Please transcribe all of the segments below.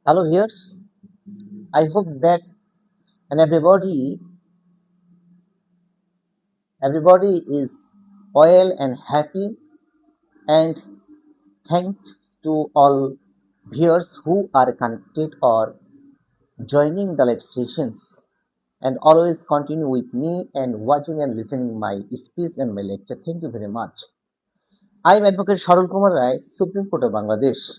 Hello, viewers. I hope that and everybody is well and happy. And thanks to all viewers who are connected or joining the live sessions. And always continue with me and watching and listening my speech and my lecture. Thank you very much. I am Advocate Sharul Kumar Rai, Supreme Court of Bangladesh,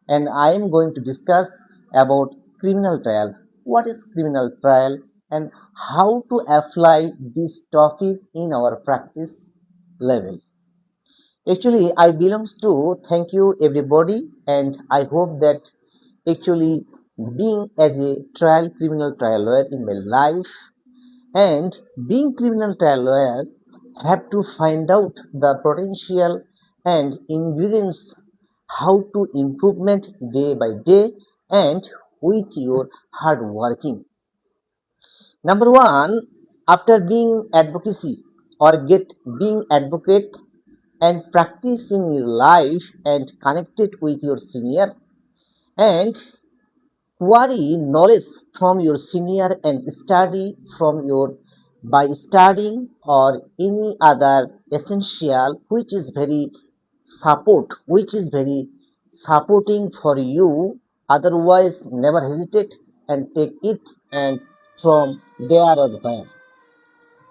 and I am going to discuss about criminal trial. What is criminal trial and how to apply this topic in our practice level? Actually, I belongs to thank you everybody, and I hope that actually being as a criminal trial lawyer in my life and being criminal trial lawyer have to find out the potential and ingredients how to improvement day by day and with your hard working. Number one, after being advocacy or get being advocate and practice in your life and connected with your senior and query knowledge from your senior and study from your by studying or any other essential which is very supporting for you. Otherwise never hesitate and take it and from there or there.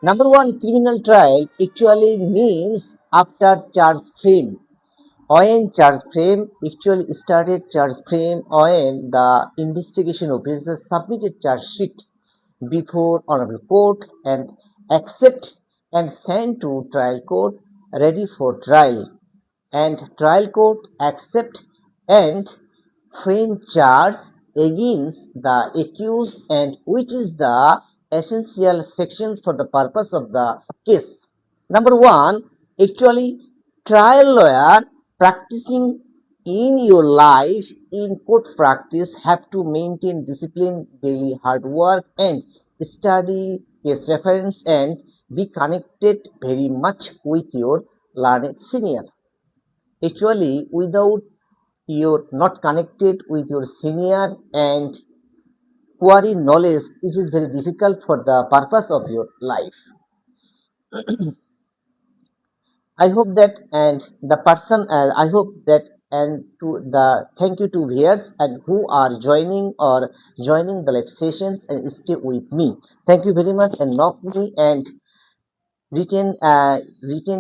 Number one, criminal trial actually means after charge frame. When charge frame actually started charge frame when the investigation officer submitted charge sheet before honorable court and accept and sent to trial court ready for trial, and trial court accept and frame charge against the accused, and which is the essential sections for the purpose of the case. Number one, actually, trial lawyer practicing in your life in court practice have to maintain discipline, daily hard work, and study case reference and be connected very much with your learned senior. Actually, without you're not connected with your senior and query knowledge, it is very difficult for the purpose of your life. I hope that and the person I hope that and to the thank you to viewers and who are joining the live sessions and stay with me. Thank you very much and knock me and retain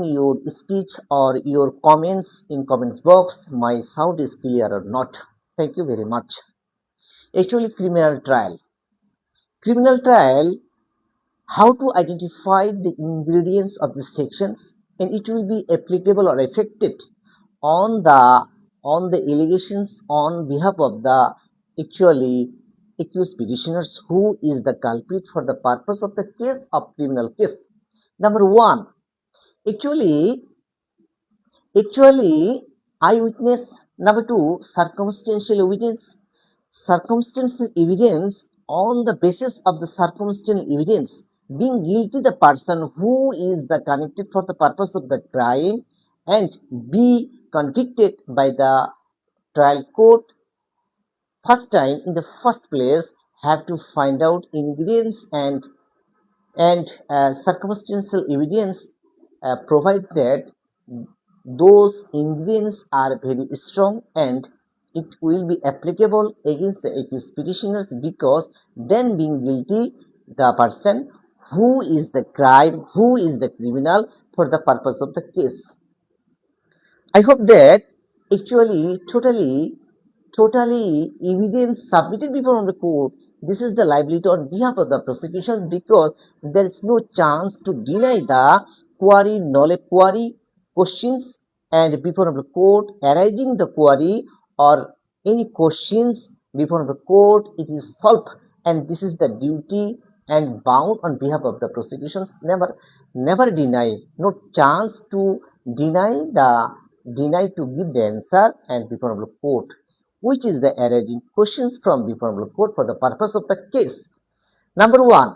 your speech or your comments in comments box. My sound is clear or not. Thank you very much. Actually, criminal trial. Criminal trial, how to identify the ingredients of the sections, and it will be applicable or affected on the allegations on behalf of the actually accused petitioners who is the culprit for the purpose of the case of criminal case. Number one, actually actually eyewitness. Number two, circumstantial evidence. On the basis of the circumstantial evidence, being guilty the person who is the connected for the purpose of the crime and be convicted by the trial court first time in the first place have to find out ingredients and circumstantial evidence provide that those ingredients are very strong and it will be applicable against the accused petitioners, because then being guilty the person who is the crime, who is the criminal for the purpose of the case. I hope that actually totally evidence submitted before the court. This is the liability on behalf of the prosecution, because there is no chance to deny the query, knowledge query questions and before the court arising the query or any questions before the court, it is solved, and this is the duty and bound on behalf of the prosecutions. Never deny, no chance to deny the deny to give the answer and before the court, which is the arising questions from before the court for the purpose of the case. Number one,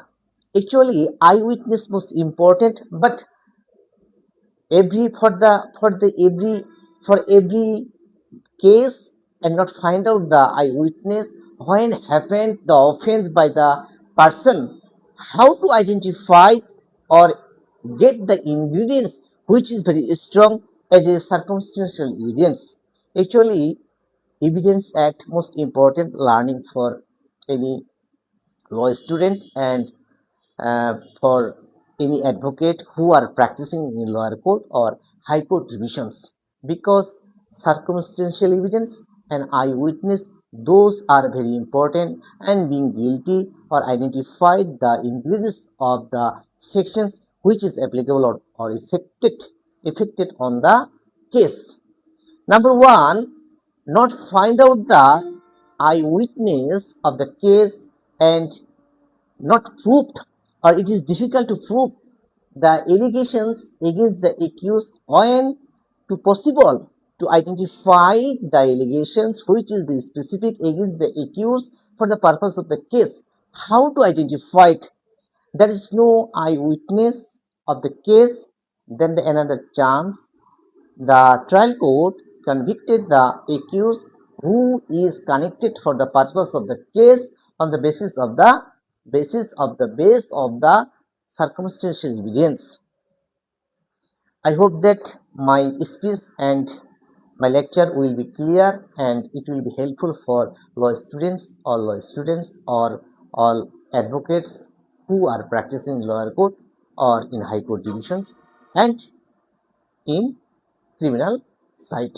actually eyewitness most important, but every for every case and not find out the eyewitness when happened the offense by the person, how to identify or get the ingredients which is very strong as a circumstantial evidence. Actually, evidence act most important learning for any law student and for any advocate who are practicing in lower court or high court divisions, because circumstantial evidence and eyewitness, those are very important, and being guilty or identified the ingredients of the sections which is applicable or affected on the case. Number one, not find out the eyewitness of the case and not proved, or it is difficult to prove the allegations against the accused when to possible to identify the allegations which is the specific against the accused for the purpose of the case. How to identify it? There is no eyewitness of the case, then the another chance the trial court convicted the accused who is connected for the purpose of the case on the base of the circumstantial evidence. I hope that my speech and my lecture will be clear and it will be helpful for law students or all advocates who are practicing lower court or in high court divisions and in criminal side.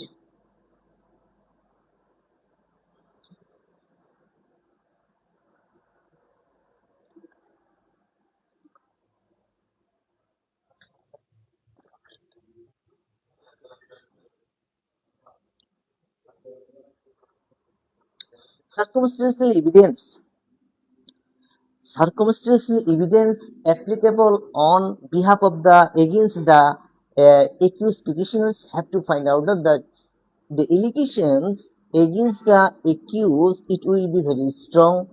Circumstantial evidence. Circumstantial evidence applicable on behalf of the against the accused petitioners have to find out that the allegations against the accused it will be very strong.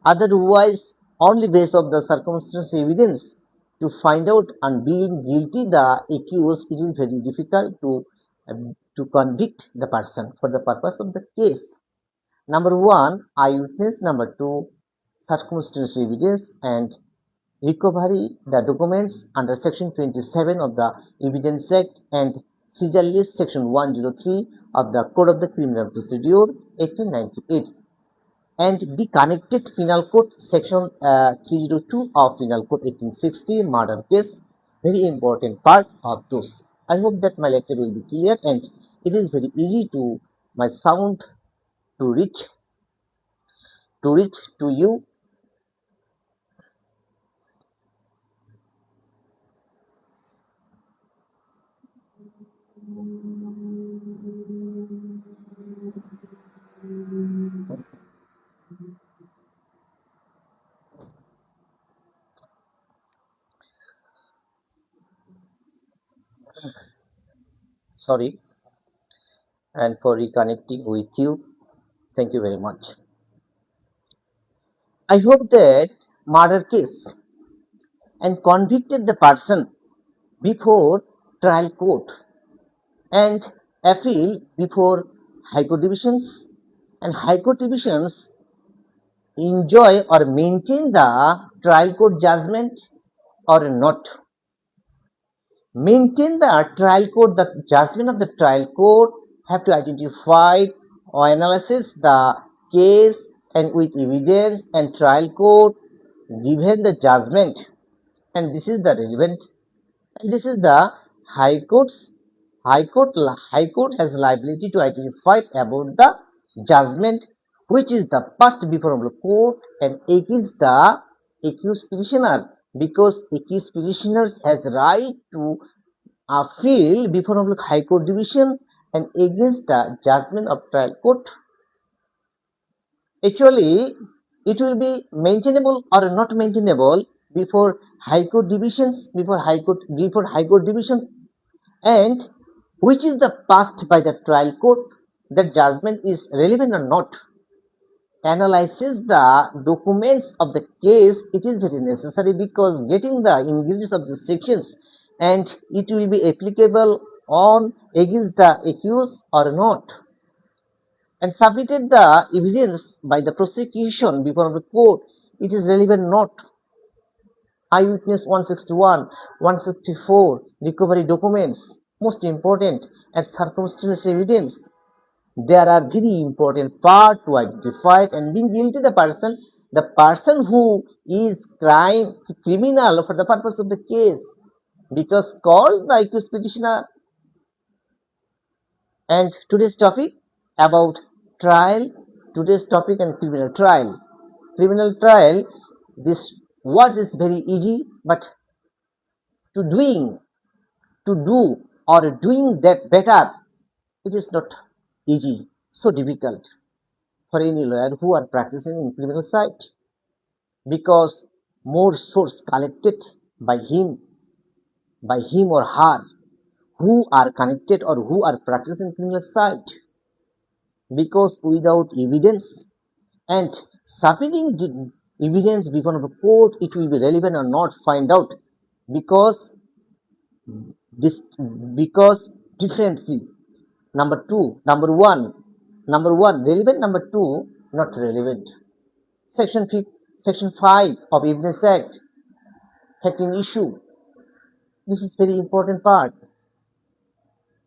Otherwise, only based of the circumstantial evidence to find out and being guilty the accused, it is very difficult to convict the person for the purpose of the case. Number one, eyewitness. Number two, circumstantial evidence and recovery the documents under section 27 of the Evidence Act and seizure list section 103 of the Code of the Criminal Procedure 1898 and be connected penal code section 302 of penal code 1860 murder case, very important part of those. I hope that my lecture will be clear and it is very easy to my sound to reach to you. Sorry, and for reconnecting with you. Thank you very much. I hope that murder case and convicted the person before trial court and appeal before high court divisions, and high court divisions enjoy or maintain the trial court judgment or not. Maintain the trial court, the judgment of the trial court have to identify or analyze the case and with evidence and trial court given the judgment, and this is the relevant, and this is the high court's high court has liability to identify about the judgment which is the passed before the court and against the accused petitioner, because accused petitioners has right to appeal before the high court division and against the judgment of trial court. Actually, it will be maintainable or not maintainable before high court divisions, before high court division, and which is the passed by the trial court, that judgment is relevant or not. Analyzes the documents of the case, it is very necessary because getting the ingredients of the sections and it will be applicable on against the accused or not. and submitted the evidence by the prosecution before the court, it is relevant not. Eyewitness 161, 164, recovery documents, most important, and circumstantial evidence. There are very important part to identify and being guilty the person who is criminal for the purpose of the case, because called the accused petitioner. And today's topic about trial, today's topic and criminal trial. Criminal trial, this word is very easy, but to doing, to do or doing that better, it is not easy, so difficult for any lawyer who are practicing in criminal side, because more source collected by him or her who are connected or who are practicing criminal side, because without evidence and submitting the evidence before the court, it will be relevant or not, find out, because this, because differently. Number one relevant, number two not relevant. Section 5 of Evidence Act, Facting Issue, this is very important part,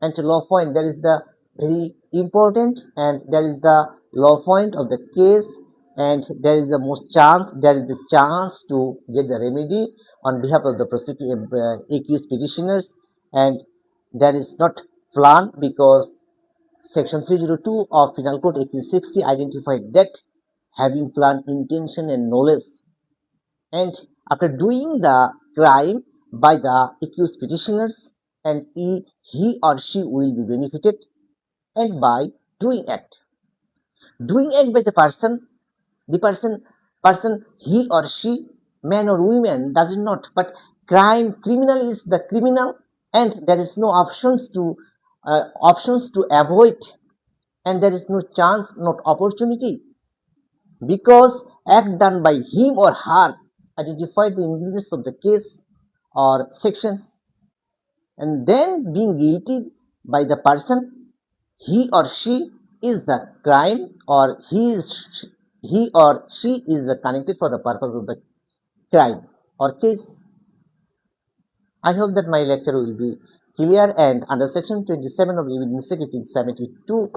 and to law point, that is the very important, and that is the law point of the case, and there is the most chance, there is the chance to get the remedy on behalf of the accused petitioners, and that is not planned, because Section 302 of Penal Code 1860 identified that having planned intention and knowledge, and after doing the crime by the accused petitioners, and he or she will be benefited, and by doing act by the person he or she, man or woman, does not, but criminal is the criminal, and there is no options to avoid, and there is no chance, not opportunity, because act done by him or her identified the ingredients of the case or sections, and then being guilty by the person, he or she is the crime, or he or she is connected for the purpose of the crime or case. I hope that my lecture will be clear, and under section 27 of Evidence Act 1872,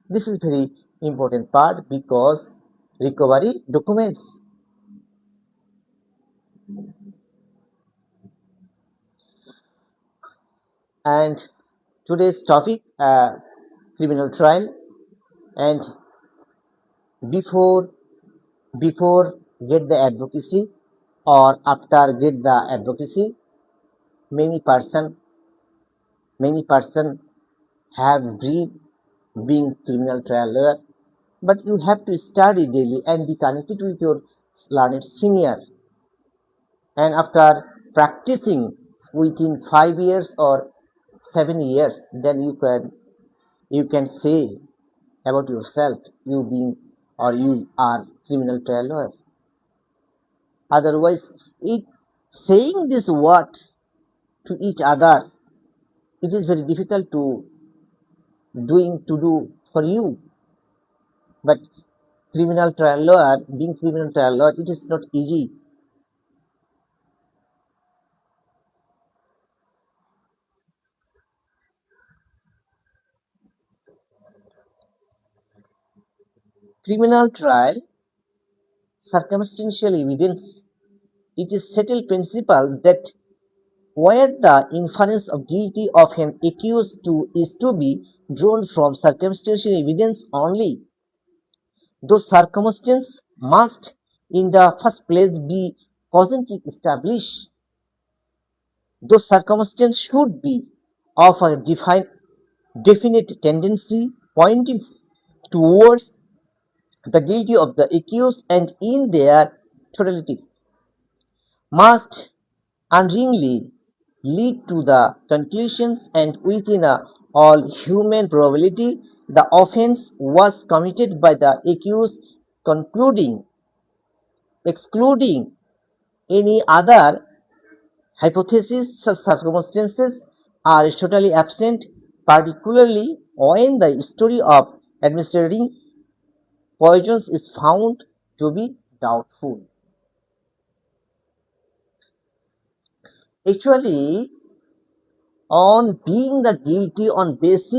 this is very important part, because recovery documents. And today's topic, criminal trial, and before get the advocacy or after get the advocacy, many person have dream being criminal trial lawyer, but you have to study daily and be connected with your learned senior, and after practicing within 5 years or 7 years, then you can say about yourself you are criminal trial lawyer. Otherwise, saying this word to each other, it is very difficult to do for you. But being criminal trial lawyer, it is not easy. Criminal trial, circumstantial evidence, it is settled principles that where the inference of guilty of an accused is to be drawn from circumstantial evidence only. Those circumstances must in the first place be cogently established. Those circumstances should be of a definite tendency pointing towards the guilty of the accused, and in their totality must unwittingly lead to the conclusions, and within all human probability the offense was committed by the accused, excluding any other hypothesis. Such circumstances are totally absent, particularly when the story of administering poisons is found to be doubtful. Actually, on being the guilty on base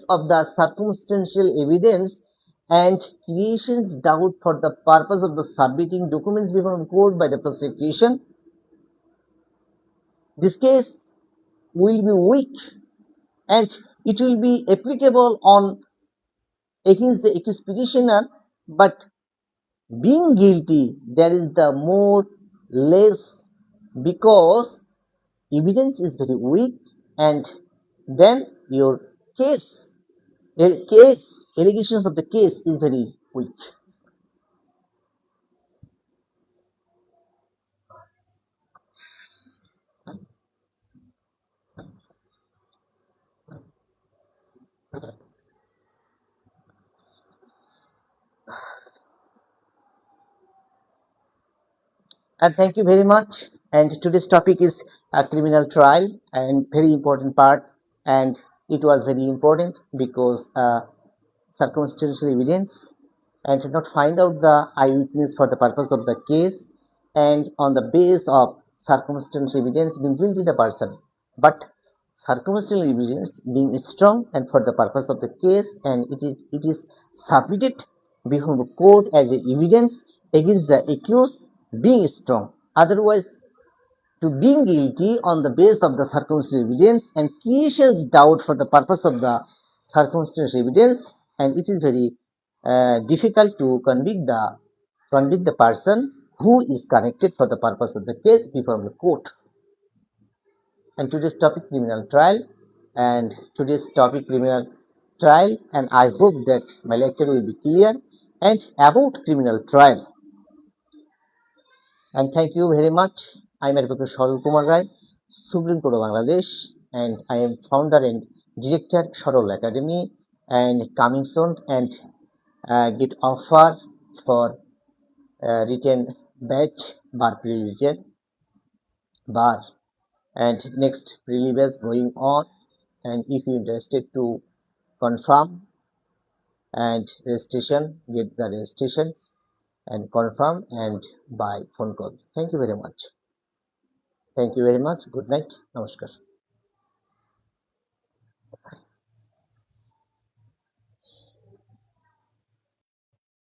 of the circumstantial evidence and creations doubt for the purpose of the submitting documents before court by the prosecution, this case will be weak and it will be applicable on against the accused petitioner, but being guilty there is the more less because evidence is very weak and then your case allegations of the case is very weak. And thank you very much. And today's topic is a criminal trial and very important part. And it was very important because circumstantial evidence and did not find out the eyewitness for the purpose of the case, and on the base of circumstantial evidence being guilty the person, but circumstantial evidence being strong and for the purpose of the case, and it is submitted before the court as a evidence against the accused being strong. Otherwise, to being guilty on the basis of the circumstantial evidence and creations doubt for the purpose of the circumstantial evidence, and it is very difficult to convict the person who is connected for the purpose of the case before the court. And today's topic criminal trial, and I hope that my lecture will be clear and about criminal trial. And thank you very much. I am Advocate Sarol Kumar Rai, Supreme Court of Bangladesh, and I am founder and director Sarol Academy, and coming soon and get offer for written batch bar pre-revision bar and next pre-revision going on. And if you interested to confirm and registration, get the registrations and confirm and by phone call. Thank you very much. Thank you very much. Good night. Namaskar.